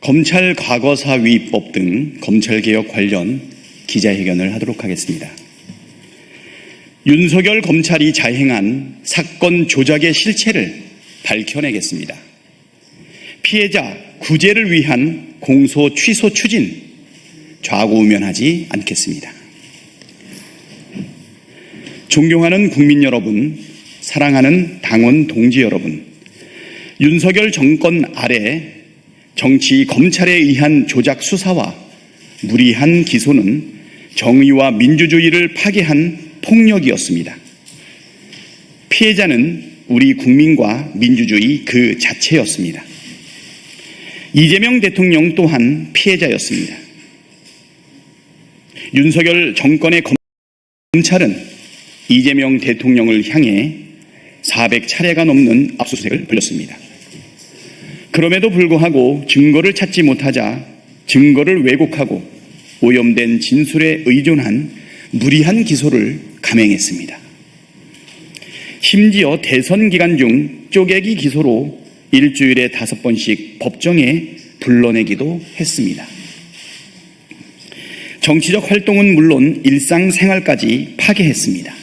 검찰 과거사 위법 등 검찰개혁 관련 기자회견을 하도록 하겠습니다. 윤석열 검찰이 자행한 사건 조작의 실체를 밝혀내겠습니다. 피해자 구제를 위한 공소 취소 추진 좌고우면하지 않겠습니다. 존경하는 국민 여러분, 사랑하는 당원 동지 여러분, 윤석열 정권 아래 정치 검찰에 의한 조작 수사와 무리한 기소는 정의와 민주주의를 파괴한 폭력이었습니다. 피해자는 우리 국민과 민주주의 그 자체였습니다. 이재명 대통령 또한 피해자였습니다. 윤석열 정권의 검찰은 이재명 대통령을 향해 400차례가 넘는 압수수색을 벌였습니다. 그럼에도 불구하고 증거를 찾지 못하자 증거를 왜곡하고 오염된 진술에 의존한 무리한 기소를 감행했습니다. 심지어 대선 기간 중 쪼개기 기소로 일주일에 5번씩 법정에 불러내기도 했습니다. 정치적 활동은 물론 일상생활까지 파괴했습니다.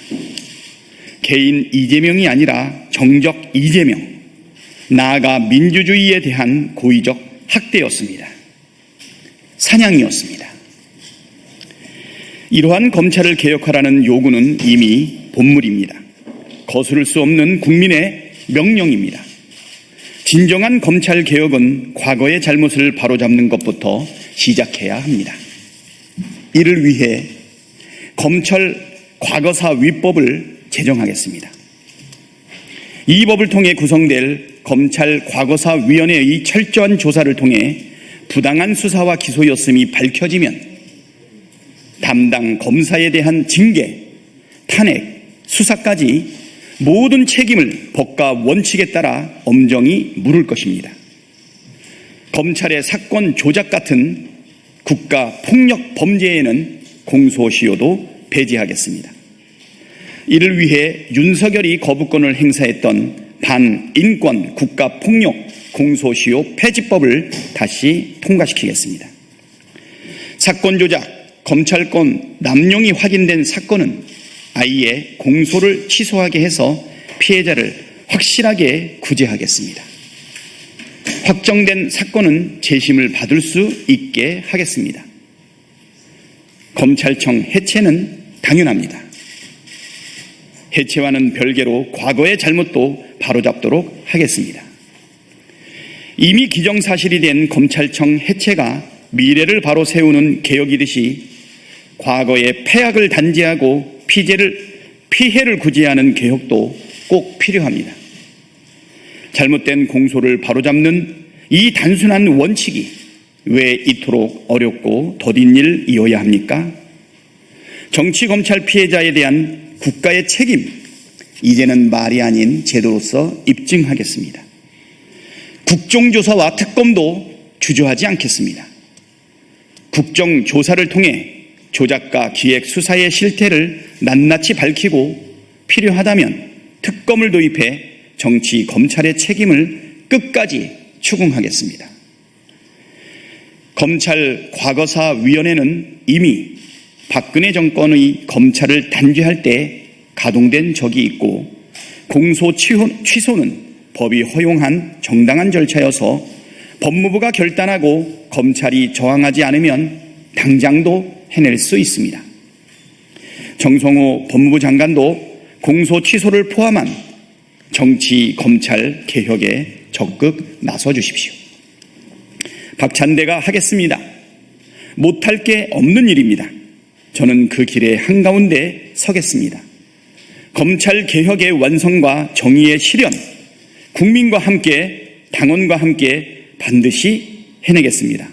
개인 이재명이 아니라 정적 이재명, 나아가 민주주의에 대한 고의적 학대였습니다. 사냥이었습니다. 이러한 검찰을 개혁하라는 요구는 이미 본물입니다. 거스를 수 없는 국민의 명령입니다. 진정한 검찰 개혁은 과거의 잘못을 바로잡는 것부터 시작해야 합니다. 이를 위해 검찰 과거사 위법을 제정하겠습니다. 이 법을 통해 구성될 검찰 과거사위원회의 철저한 조사를 통해 부당한 수사와 기소였음이 밝혀지면 담당 검사에 대한 징계, 탄핵, 수사까지 모든 책임을 법과 원칙에 따라 엄정히 물을 것입니다. 검찰의 사건 조작 같은 국가 폭력 범죄에는 공소시효도 배제하겠습니다. 이를 위해 윤석열이 거부권을 행사했던 반인권 국가폭력 공소시효 폐지법을 다시 통과시키겠습니다. 사건 조작, 검찰권 남용이 확인된 사건은 아예 공소를 취소하게 해서 피해자를 확실하게 구제하겠습니다. 확정된 사건은 재심을 받을 수 있게 하겠습니다. 검찰청 해체는 당연합니다. 해체와는 별개로 과거의 잘못도 바로잡도록 하겠습니다. 이미 기정사실이 된 검찰청 해체가 미래를 바로 세우는 개혁이듯이 과거의 폐악을 단죄하고 피해를 구제하는 개혁도 꼭 필요합니다. 잘못된 공소를 바로잡는 이 단순한 원칙이 왜 이토록 어렵고 더딘 일이어야 합니까? 정치검찰 피해자에 대한 국가의 책임, 이제는 말이 아닌 제도로서 입증하겠습니다. 국정조사와 특검도 주저하지 않겠습니다. 국정조사를 통해 조작과 기획 수사의 실태를 낱낱이 밝히고 필요하다면 특검을 도입해 정치 검찰의 책임을 끝까지 추궁하겠습니다. 검찰 과거사위원회는 이미 박근혜 정권의 검찰을 단죄할 때 가동된 적이 있고 공소 취소는 법이 허용한 정당한 절차여서 법무부가 결단하고 검찰이 저항하지 않으면 당장도 해낼 수 있습니다. 정성호 법무부 장관도 공소 취소를 포함한 정치 검찰 개혁에 적극 나서 주십시오. 박찬대가 하겠습니다. 못할 게 없는 일입니다. 저는 그 길의 한가운데 서겠습니다. 검찰 개혁의 완성과 정의의 실현, 국민과 함께 당원과 함께 반드시 해내겠습니다.